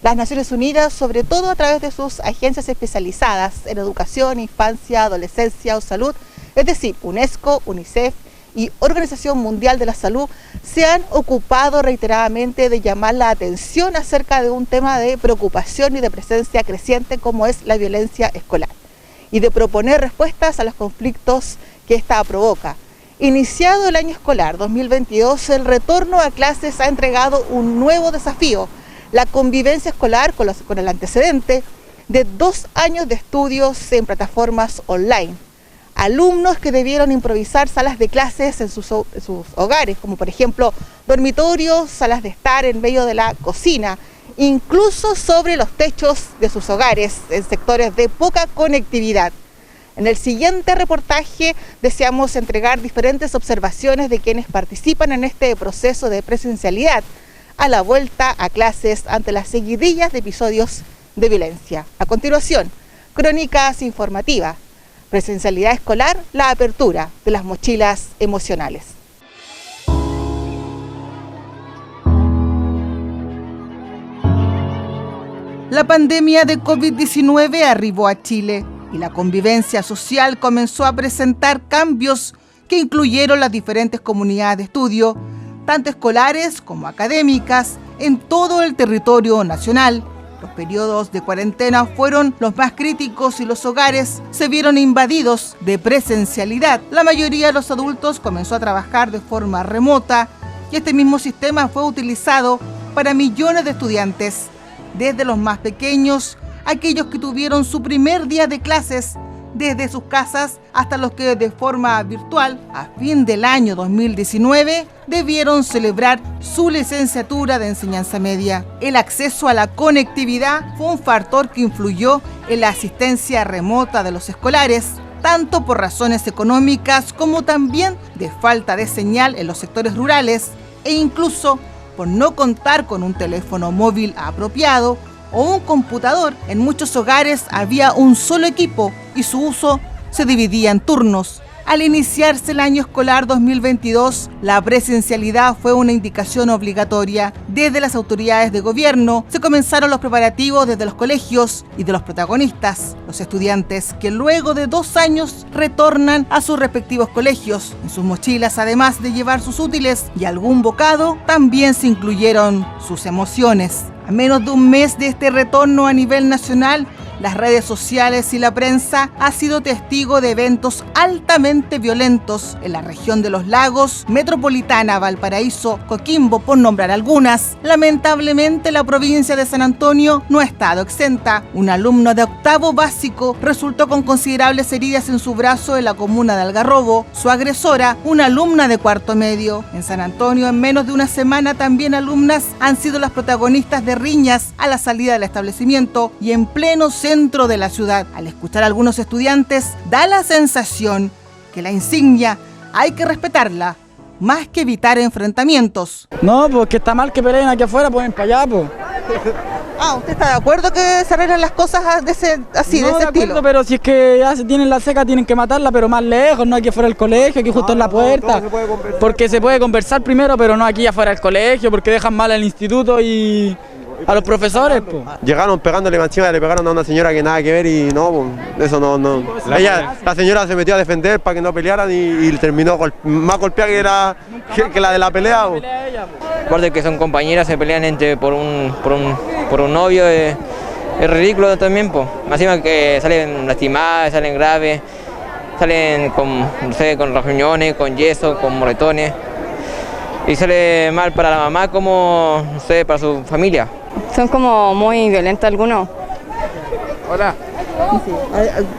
Las Naciones Unidas, sobre todo a través de sus agencias especializadas en educación, infancia, adolescencia o salud, es decir, UNESCO, UNICEF y Organización Mundial de la Salud, se han ocupado reiteradamente de llamar la atención acerca de un tema de preocupación y de presencia creciente como es la violencia escolar, y de proponer respuestas a los conflictos que ésta provoca. Iniciado el año escolar 2022, el retorno a clases ha entregado un nuevo desafío: la convivencia escolar con el antecedente de 2 años de estudios en plataformas online. Alumnos que debieron improvisar salas de clases en sus hogares, como por ejemplo dormitorios, salas de estar en medio de la cocina, incluso sobre los techos de sus hogares, en sectores de poca conectividad. En el siguiente reportaje deseamos entregar diferentes observaciones de quienes participan en este proceso de presencialidad a la vuelta a clases ante las seguidillas de episodios de violencia. A continuación, crónicas informativas. Presencialidad escolar, la apertura de las mochilas emocionales. La pandemia de COVID-19 arribó a Chile y la convivencia social comenzó a presentar cambios que incluyeron las diferentes comunidades de estudio, tanto escolares como académicas, en todo el territorio nacional. Los periodos de cuarentena fueron los más críticos y los hogares se vieron invadidos de presencialidad. La mayoría de los adultos comenzó a trabajar de forma remota y este mismo sistema fue utilizado para millones de estudiantes, desde los más pequeños, aquellos que tuvieron su primer día de clases desde sus casas, hasta los que de forma virtual, a fin del año 2019, debieron celebrar su licenciatura de enseñanza media. El acceso a la conectividad fue un factor que influyó en la asistencia remota de los escolares, tanto por razones económicas como también de falta de señal en los sectores rurales e incluso por no contar con un teléfono móvil apropiado o un computador. En muchos hogares había un solo equipo y su uso se dividía en turnos. Al iniciarse el año escolar 2022, la presencialidad fue una indicación obligatoria. Desde las autoridades de gobierno se comenzaron los preparativos desde los colegios y de los protagonistas, los estudiantes que luego de 2 años retornan a sus respectivos colegios. En sus mochilas, además de llevar sus útiles y algún bocado, también se incluyeron sus emociones. A menos de un mes de este retorno a nivel nacional, las redes sociales y la prensa ha sido testigo de eventos altamente violentos en la región de los Lagos, Metropolitana, Valparaíso, Coquimbo, por nombrar algunas. Lamentablemente, la provincia de San Antonio no ha estado exenta. Un alumno de 8º básico resultó con considerables heridas en su brazo en la comuna de Algarrobo. Su agresora, una alumna de 4º medio. En San Antonio, en menos de una semana, también alumnas han sido las protagonistas de riñas a la salida del establecimiento y en pleno centro de la ciudad. Al escuchar a algunos estudiantes, da la sensación que la insignia hay que respetarla, más que evitar enfrentamientos. No, porque está mal que peleen aquí afuera, pueden para allá, pues. ¿Usted está de acuerdo que se arreglen las cosas de ese estilo? Pero si es que ya se tienen la seca, tienen que matarla, pero más lejos, no aquí afuera del colegio, aquí justo en la puerta. Porque se puede conversar primero, pero no aquí afuera del colegio, porque dejan mal al instituto y a los profesores, pues. Llegaron pegándole encima, le pegaron a una señora que nada que ver y no, eso no. La señora se metió a defender para que no pelearan y terminó más golpeada que la de la pelea. Aparte que son compañeras, se pelean por un novio, es ridículo también, pues. Encima que salen lastimadas, salen graves, salen con rasguñones, con yeso, con moretones. Y sale mal para la mamá como, para su familia. Son como muy violentos algunos. Hola. Sí.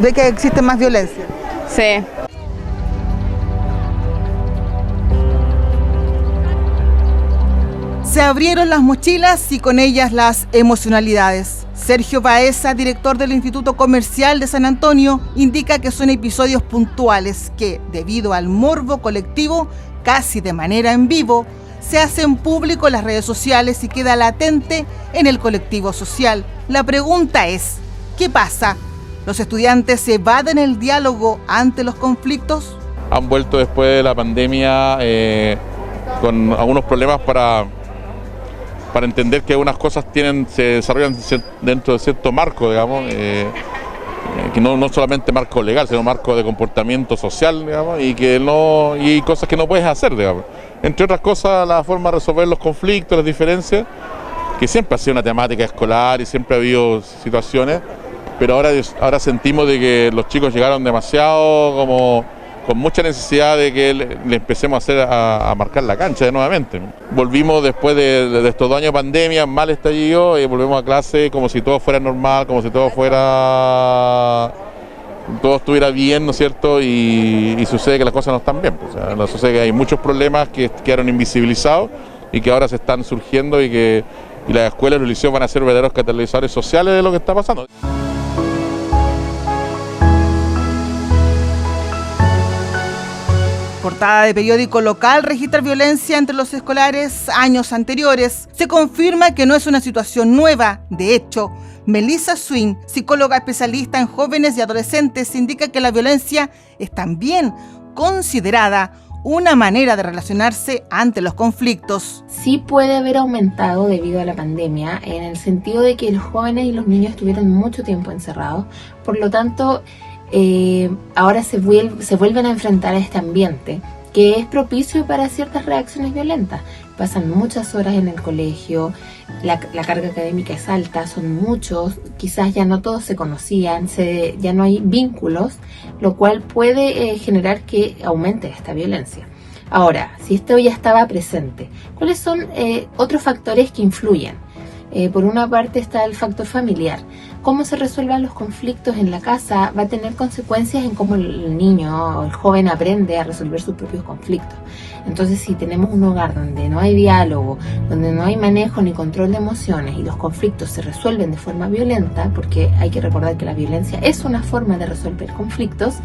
¿Ve que existe más violencia? Sí. Se abrieron las mochilas y con ellas las emocionalidades. Sergio Baeza, director del Instituto Comercial de San Antonio, indica que son episodios puntuales que, debido al morbo colectivo, casi de manera en vivo, se hacen público en las redes sociales y queda latente en el colectivo social. La pregunta es, ¿qué pasa? ¿Los estudiantes evaden el diálogo ante los conflictos? Han vuelto después de la pandemia con algunos problemas para para entender que algunas cosas se desarrollan dentro de cierto marco, digamos, que no solamente marco legal, sino marco de comportamiento social, digamos, y cosas que no puedes hacer, digamos. Entre otras cosas, la forma de resolver los conflictos, las diferencias, que siempre ha sido una temática escolar y siempre ha habido situaciones, pero ahora sentimos de que los chicos llegaron demasiado como con mucha necesidad de que le empecemos a marcar la cancha de nuevamente. Volvimos después de estos 2 años de pandemia, mal estallido, y volvemos a clase como si todo fuera normal, como si todo estuviera bien, ¿no es cierto? Y sucede que las cosas no están bien. O sea, sucede que hay muchos problemas que quedaron invisibilizados y que ahora se están surgiendo y las escuelas y los liceos van a ser verdaderos catalizadores sociales de lo que está pasando. Portada de periódico local registra violencia entre los escolares años anteriores. Se confirma que no es una situación nueva. De hecho, Melissa Swin, psicóloga especialista en jóvenes y adolescentes, indica que la violencia es también considerada una manera de relacionarse ante los conflictos. Sí puede haber aumentado debido a la pandemia, en el sentido de que los jóvenes y los niños estuvieron mucho tiempo encerrados, por lo tanto ahora se vuelven a enfrentar a este ambiente que es propicio para ciertas reacciones violentas. Pasan muchas horas en el colegio, la carga académica es alta, son muchos, quizás ya no todos se conocían, ya no hay vínculos, lo cual puede generar que aumente esta violencia. Ahora, si esto ya estaba presente, ¿cuáles son otros factores que influyen? Por una parte está el factor familiar. Cómo se resuelvan los conflictos en la casa va a tener consecuencias en cómo el niño o el joven aprende a resolver sus propios conflictos. Entonces, si tenemos un hogar donde no hay diálogo, donde no hay manejo ni control de emociones y los conflictos se resuelven de forma violenta, porque hay que recordar que la violencia es una forma de resolver conflictos,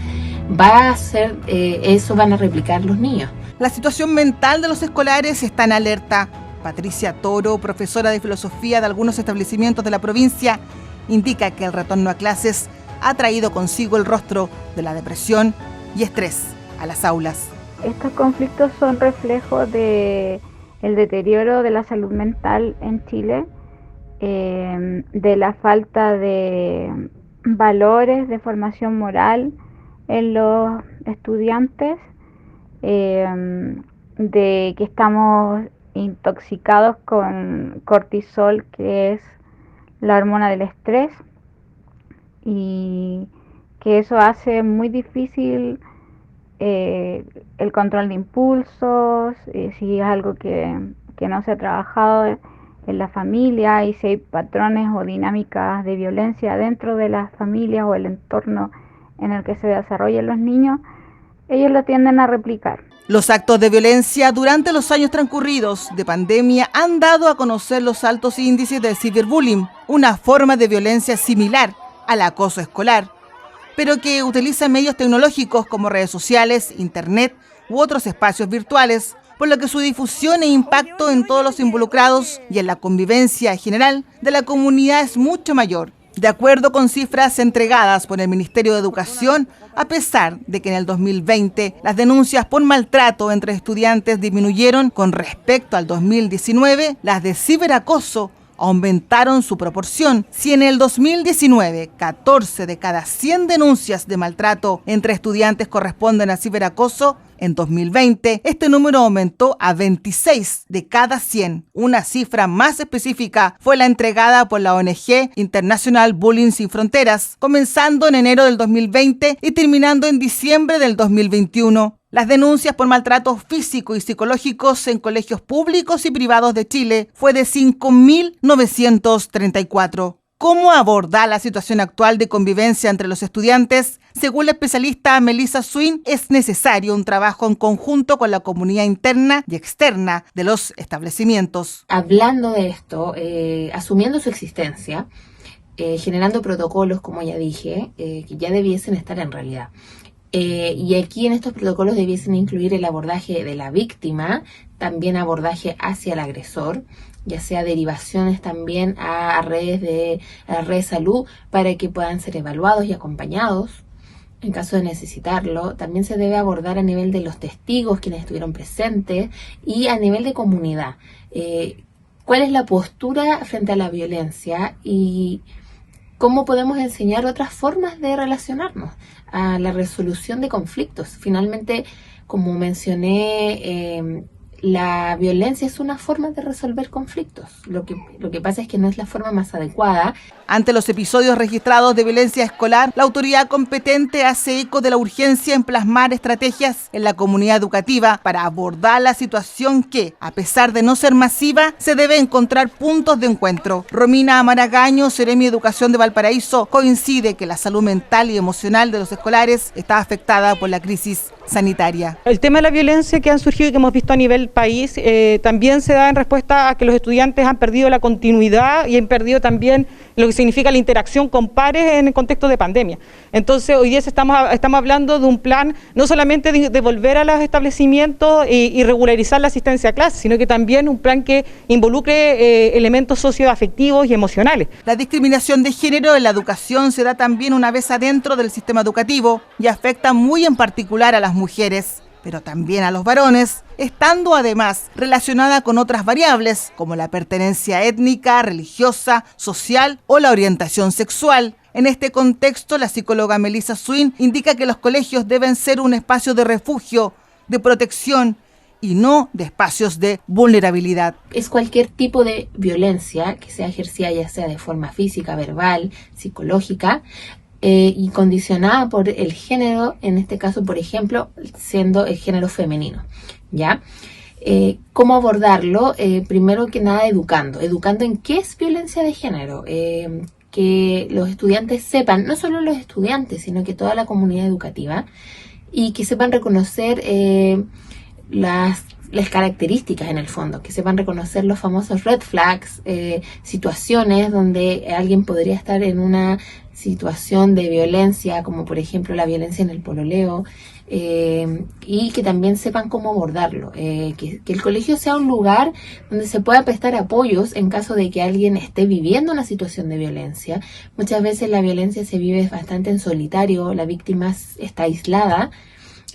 eso van a replicar los niños. La situación mental de los escolares está en alerta. Patricia Toro, profesora de filosofía de algunos establecimientos de la provincia, indica que el retorno a clases ha traído consigo el rostro de la depresión y estrés a las aulas. Estos conflictos son reflejos del deterioro de la salud mental en Chile, de la falta de valores, de formación moral en los estudiantes, de que estamos intoxicados con cortisol, que es la hormona del estrés, y que eso hace muy difícil el control de impulsos, si es algo que no se ha trabajado en la familia, y si hay patrones o dinámicas de violencia dentro de las familias o el entorno en el que se desarrollan los niños, ellos lo tienden a replicar. Los actos de violencia durante los años transcurridos de pandemia han dado a conocer los altos índices de ciberbullying, una forma de violencia similar al acoso escolar, pero que utiliza medios tecnológicos como redes sociales, internet u otros espacios virtuales, por lo que su difusión e impacto en todos los involucrados y en la convivencia general de la comunidad es mucho mayor. De acuerdo con cifras entregadas por el Ministerio de Educación, a pesar de que en el 2020 las denuncias por maltrato entre estudiantes disminuyeron con respecto al 2019, las de ciberacoso aumentaron su proporción. Si en el 2019 14 de cada 100 denuncias de maltrato entre estudiantes corresponden a ciberacoso, en 2020 este número aumentó a 26 de cada 100. Una cifra más específica fue la entregada por la ONG International Bullying Sin Fronteras, comenzando en enero del 2020 y terminando en diciembre del 2021. Las denuncias por maltratos físicos y psicológicos en colegios públicos y privados de Chile fue de 5.934. ¿Cómo abordar la situación actual de convivencia entre los estudiantes? Según la especialista Melissa Swin, es necesario un trabajo en conjunto con la comunidad interna y externa de los establecimientos. Hablando de esto, asumiendo su existencia, generando protocolos, como ya dije, que ya debiesen estar en realidad. Y aquí en estos protocolos debiesen incluir el abordaje de la víctima, también abordaje hacia el agresor, ya sea derivaciones también a redes de salud para que puedan ser evaluados y acompañados en caso de necesitarlo. También se debe abordar a nivel de los testigos, quienes estuvieron presentes, y a nivel de comunidad. cuál es la postura frente a la violencia y cómo podemos enseñar otras formas de relacionarnos a la resolución de conflictos. Finalmente, como mencioné, la violencia es una forma de resolver conflictos. Lo que pasa es que no es la forma más adecuada. Ante los episodios registrados de violencia escolar, la autoridad competente hace eco de la urgencia en plasmar estrategias en la comunidad educativa para abordar la situación que, a pesar de no ser masiva, se debe encontrar puntos de encuentro. Romina Maragaño, Seremi de Educación de Valparaíso, coincide que la salud mental y emocional de los escolares está afectada por la crisis sanitaria. El tema de la violencia que han surgido y que hemos visto a nivel país también se da en respuesta a que los estudiantes han perdido la continuidad y han perdido también lo que significa la interacción con pares en el contexto de pandemia. Entonces hoy día estamos hablando de un plan no solamente de volver a los establecimientos y regularizar la asistencia a clases, sino que también un plan que involucre elementos socioafectivos y emocionales. La discriminación de género en la educación se da también una vez adentro del sistema educativo y afecta muy en particular a las mujeres, pero también a los varones, estando además relacionada con otras variables como la pertenencia étnica, religiosa, social o la orientación sexual. En este contexto, la psicóloga Melissa Swin indica que los colegios deben ser un espacio de refugio, de protección y no de espacios de vulnerabilidad. Es cualquier tipo de violencia que sea ejercida ya sea de forma física, verbal, psicológica, y condicionada por el género, en este caso, por ejemplo, siendo el género femenino, ¿ya? ¿Cómo abordarlo? Primero que nada, educando en qué es violencia de género, que los estudiantes sepan, no solo los estudiantes, sino que toda la comunidad educativa, y que sepan reconocer las características en el fondo, que sepan reconocer los famosos red flags, situaciones donde alguien podría estar en una situación de violencia, como por ejemplo la violencia en el pololeo, y que también sepan cómo abordarlo, que el colegio sea un lugar donde se pueda prestar apoyos en caso de que alguien esté viviendo una situación de violencia. Muchas veces la violencia se vive bastante en solitario, la víctima está aislada.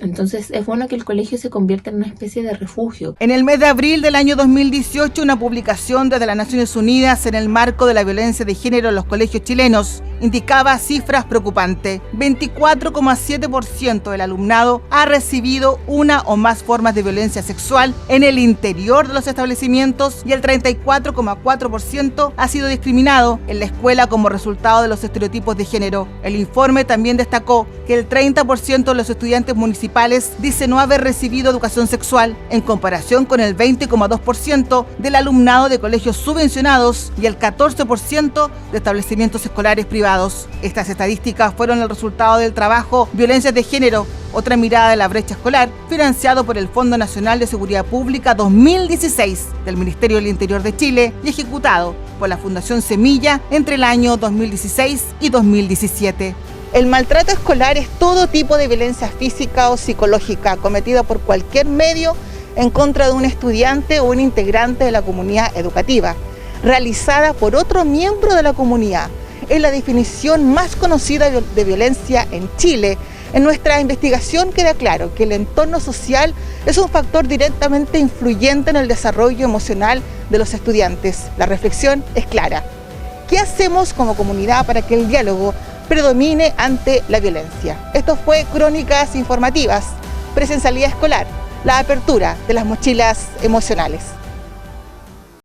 Entonces es bueno que el colegio se convierta en una especie de refugio. En el mes de abril del año 2018, una publicación desde las Naciones Unidas en el marco de la violencia de género en los colegios chilenos indicaba cifras preocupantes. 24,7% del alumnado ha recibido una o más formas de violencia sexual en el interior de los establecimientos y el 34,4% ha sido discriminado en la escuela como resultado de los estereotipos de género. El informe también destacó que el 30% de los estudiantes municipales dice no haber recibido educación sexual, en comparación con el 20,2% del alumnado de colegios subvencionados y el 14% de establecimientos escolares privados. Estas estadísticas fueron el resultado del trabajo Violencias de Género, otra mirada de la brecha escolar, financiado por el Fondo Nacional de Seguridad Pública 2016 del Ministerio del Interior de Chile y ejecutado por la Fundación Semilla entre el año 2016 y 2017. El maltrato escolar es todo tipo de violencia física o psicológica cometida por cualquier medio en contra de un estudiante o un integrante de la comunidad educativa, realizada por otro miembro de la comunidad. Es la definición más conocida de violencia en Chile. En nuestra investigación queda claro que el entorno social es un factor directamente influyente en el desarrollo emocional de los estudiantes. La reflexión es clara. ¿Qué hacemos como comunidad para que el diálogo predomine ante la violencia? Esto fue Crónicas Informativas, Presencialidad Escolar, la apertura de las mochilas emocionales.